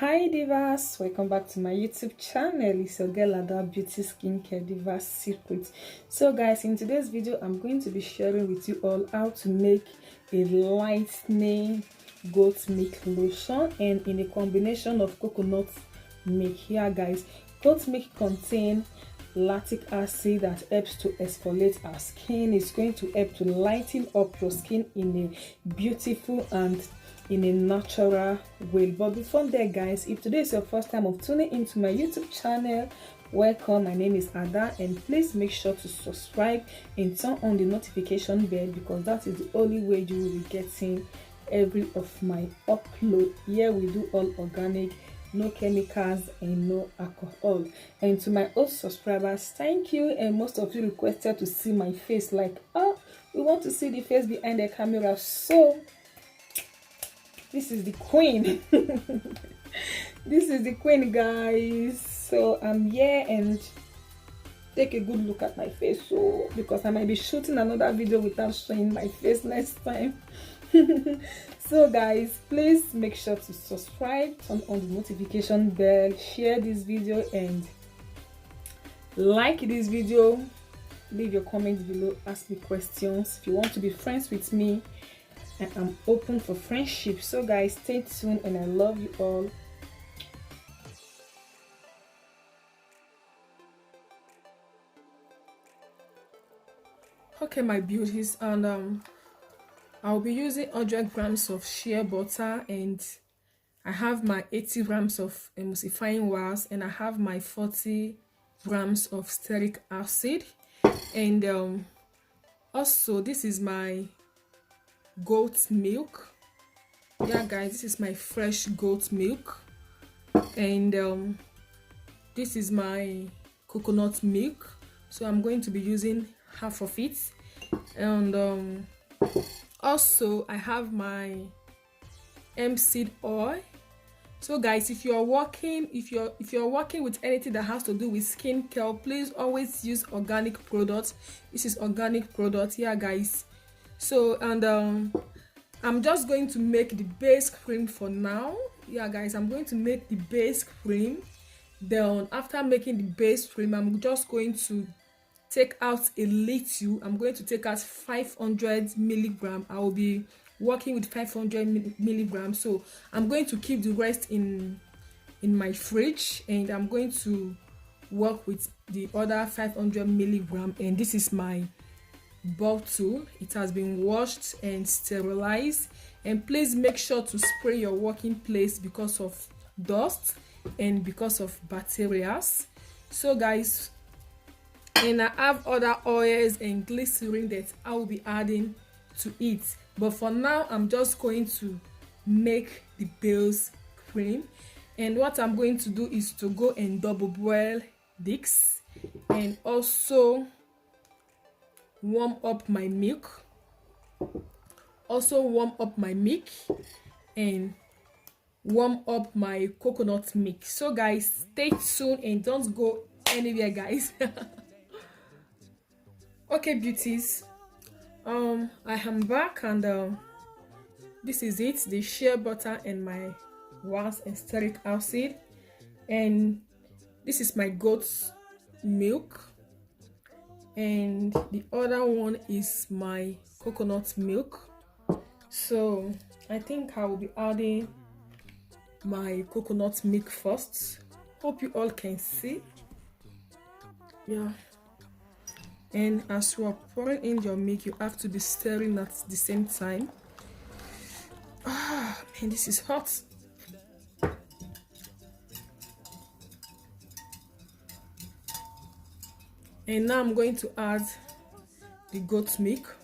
Hi divas, welcome back to my YouTube channel. It's your girl Ada Beauty Skincare Divas Secrets. So guys, in today's video I'm going to be sharing with you all how to make a lightening goat milk lotion, and in a combination of coconut milk. Here guys, goat milk contains lactic acid that helps to exfoliate our skin. It's going to help to lighten up your skin in a beautiful and in a natural way. But before that guys, if today is your first time of tuning into my YouTube channel, welcome. My name is Ada, and please make sure to subscribe and turn on the notification bell, because that is the only way you will be getting every of my upload. Here we do all organic, no chemicals and no alcohol. And to my old subscribers, thank you. And most of you requested to see my face, like, oh, we want to see the face behind the camera. So this is the queen. This is the queen guys. So I'm here, and take a good look at my face, so because I might be shooting another video without showing my face next time. So guys, please make sure to subscribe, turn on the notification bell, share this video, and like this video. Leave your comments below, ask me questions. If you want to be friends with me, and I'm open for friendship. So guys, stay tuned, and I love you all. Okay my beauties, and I'll be using 100 grams of shea butter, and I have my 80 grams of emulsifying wax, and I have my 40 grams of stearic acid, and also this is my goat milk. Yeah guys, this is my fresh goat milk, and this is my coconut milk. So I'm going to be using half of it, and also I have my hempseed oil. So guys, if you're working with anything that has to do with skincare, please always use organic products. This is organic product. Yeah guys. So, and I'm just going to make the base cream for now. Yeah guys, I'm going to make the base cream. Then after making the base cream, I'm just going to take out a little. I'm going to take out 500 milligram. I will be working with 500 milligrams. So I'm going to keep the rest in my fridge, and I'm going to work with the other 500 milligram. And this is my bottle. It has been washed and sterilized. And please make sure to spray your working place because of dust and because of bacteria. So guys, and I have other oils and glycerin that I will be adding to it, but for now I'm just going to make the base cream. And what I'm going to do is to go and double boil this, and also warm up my milk, and warm up my coconut milk. So guys, stay tuned and don't go anywhere guys. Okay beauties, I am back, and this is it, the shea butter and my wax and stearic acid, and this is my goat's milk, and the other one is my coconut milk. So I think I will be adding my coconut milk first. Hope you all can see. Yeah, and as you are pouring in your milk, you have to be stirring at the same time. Ah man, this is hot. And now I'm going to add the goat milk.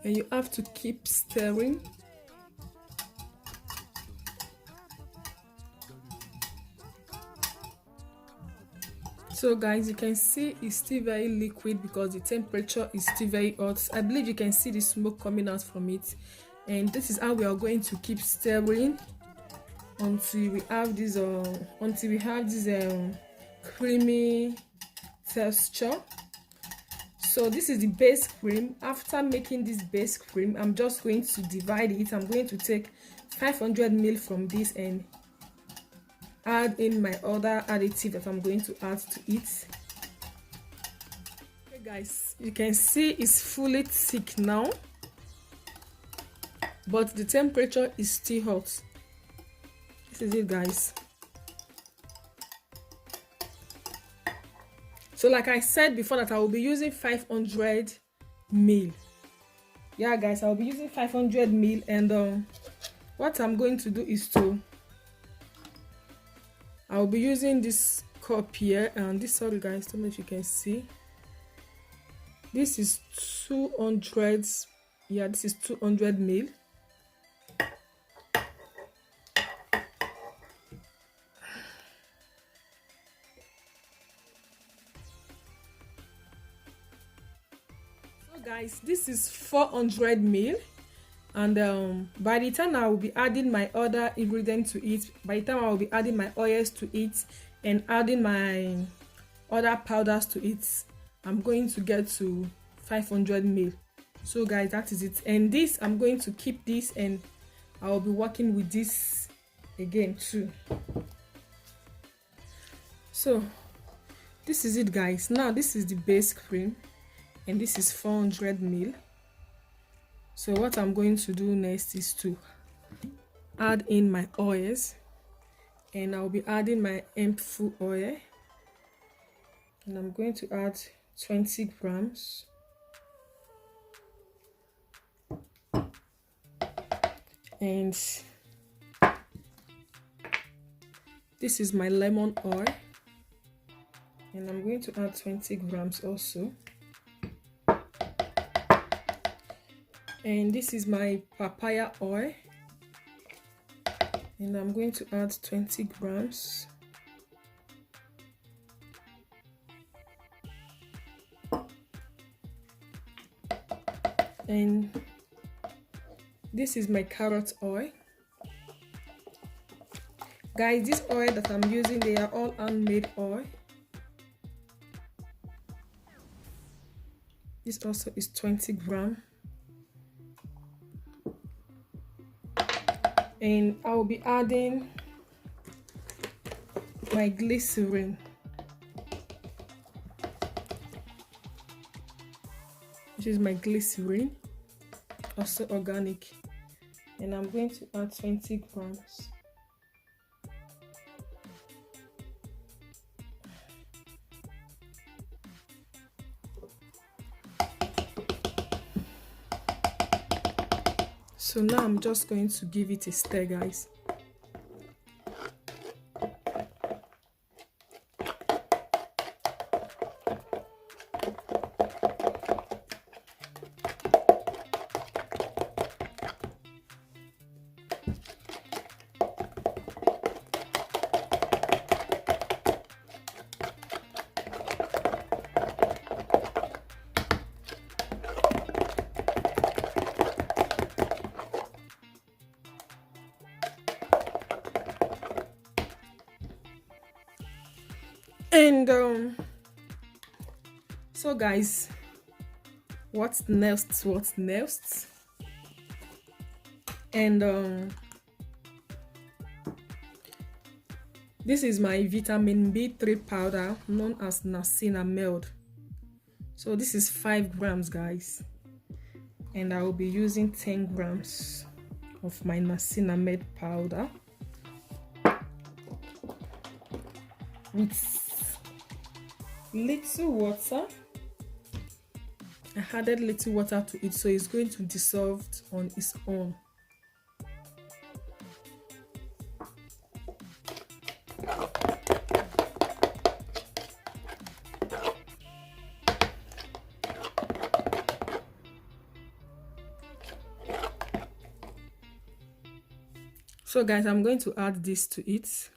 And you have to keep stirring. So guys, you can see it's still very liquid because the temperature is still very hot. I believe you can see the smoke coming out from it, and this is how we are going to keep stirring until we have this creamy texture. So this is the base cream. After making this base cream, I'm just going to divide it. I'm going to take 500 ml from this and add in my other additive that I'm going to add to it. Okay guys, you can see it's fully thick now, but the temperature is still hot. This is it guys. So like I said before, that I will be using 500 ml. Yeah guys, I'll be using 500 ml, and what I'm going to do is I'll be using this cup here, and this, sorry guys, don't know if you can see, this is 200, yeah, this is 200 ml. Guys, this is 400 ml, and by the time I will be adding my other ingredient to it, by the time I will be adding my oils to it and adding my other powders to it, I'm going to get to 500 ml. So guys, that is it. And this, I'm going to keep this, and I will be working with this again too. So this is it guys. Now this is the base cream, and this is 400 ml. So what I'm going to do next is to add in my oils, and I'll be adding my hemp food oil, and I'm going to add 20 grams. And this is my lemon oil, and I'm going to add 20 grams also. And this is my papaya oil, and I'm going to add 20 grams. And this is my carrot oil. Guys, this oil that I'm using, they are all handmade oil. This also is 20 grams. And I will be adding my glycerin, which is my glycerin, also organic, and I'm going to add 20 grams. So now I'm just going to give it a stir, guys. And so guys, what's next? And this is my vitamin B3 powder, known as niacinamide. So this is 5 grams, guys, and I will be using 10 grams of my niacinamide powder with little water. I added little water to it, so it's going to dissolve on its own. So guys, I'm going to add this to it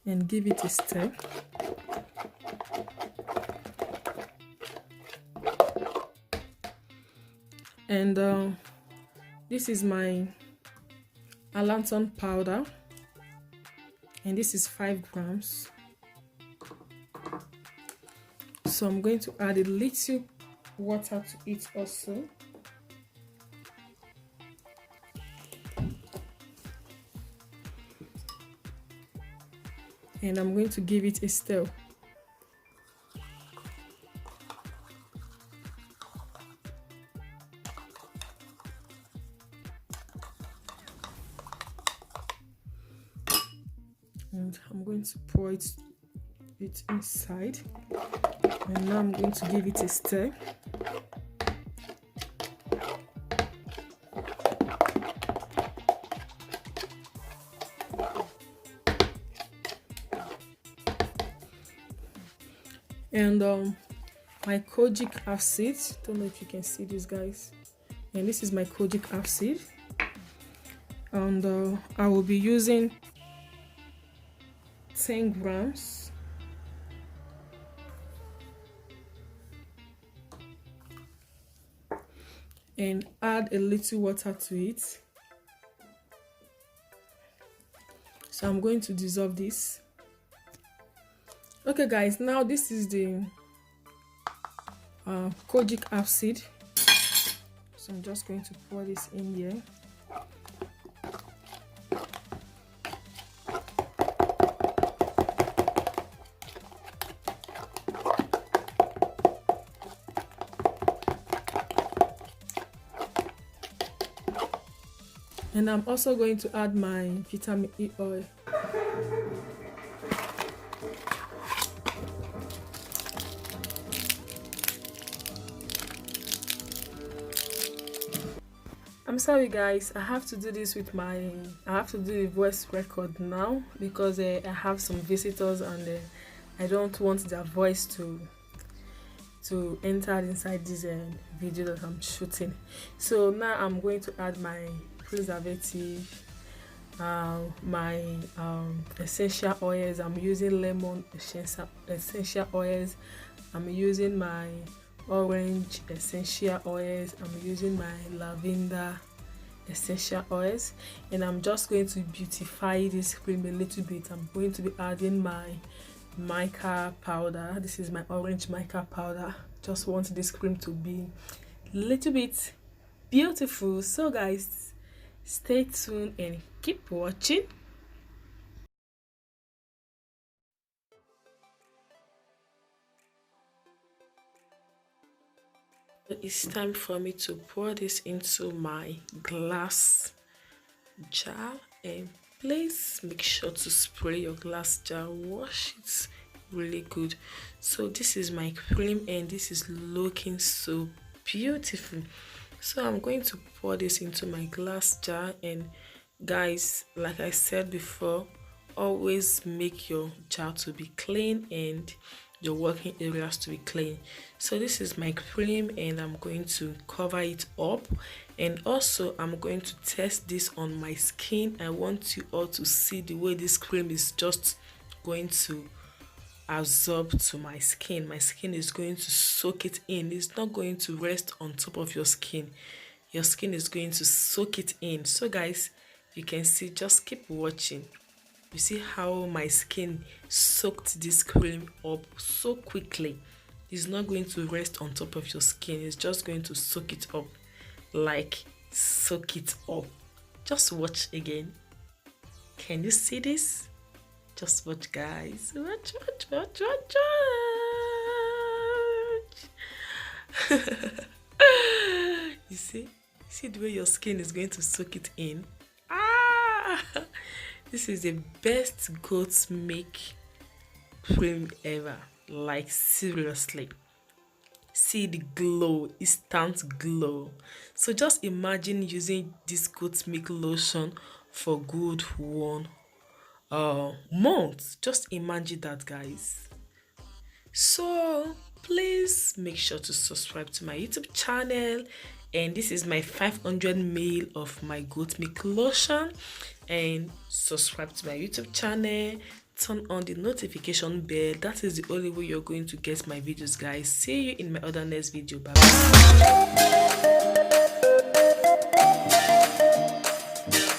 and give it a stir. And this is my allantoin powder, and this is 5 grams. So I'm going to add a little water to it also. And I'm going to give it a stir. And I'm going to pour it inside. And now I'm going to give it a stir. And my kojic acid, don't know if you can see this, guys, and this is my kojic acid, and I will be using 10 grams. And add a little water to it. So I'm going to dissolve this. Okay guys, now this is the kojic acid. So I'm just going to pour this in here. And I'm also going to add my vitamin E oil. I'm sorry guys, I have to do this with I have to do the voice record now because I have some visitors and I don't want their voice to enter inside this video that I'm shooting. So now I'm going to add my preservative, my essential oils. I'm using lemon essential oils. I'm using my orange essential oils. I'm using my lavender essential oils, and I'm just going to beautify this cream a little bit. I'm going to be adding my mica powder. This is my orange mica powder. Just want this cream to be a little bit beautiful. So guys, stay tuned and keep watching. It's time for me to pour this into my glass jar, and please make sure to spray your glass jar, wash it really good. So this is my cream and this is looking so beautiful. So I'm going to pour this into my glass jar, and guys, like I said before, always make your jar to be clean and your working areas to be clean. So this is my cream and I'm going to cover it up, and also I'm going to test this on my skin. I want you all to see the way this cream is just going to absorb to my skin. My skin is going to soak it in. It's not going to rest on top of your skin. Your skin is going to soak it in. So guys, you can see, just keep watching. You see how my skin soaked this cream up so quickly. It's not going to rest on top of your skin. It's just going to soak it up. Like, soak it up. Just watch again. Can you see this? Just watch, guys. Watch. You see? See the way your skin is going to soak it in? This is the best goat milk cream ever. Like, seriously. See the glow, instant glow. So just imagine using this goat milk lotion for good 1 month. Just imagine that, guys. So please make sure to subscribe to my YouTube channel, and this is my 500 ml of my goat milk lotion, and subscribe to my YouTube channel, turn on the notification bell. That is the only way you're going to get my videos, guys. See you in my other next video. Bye bye.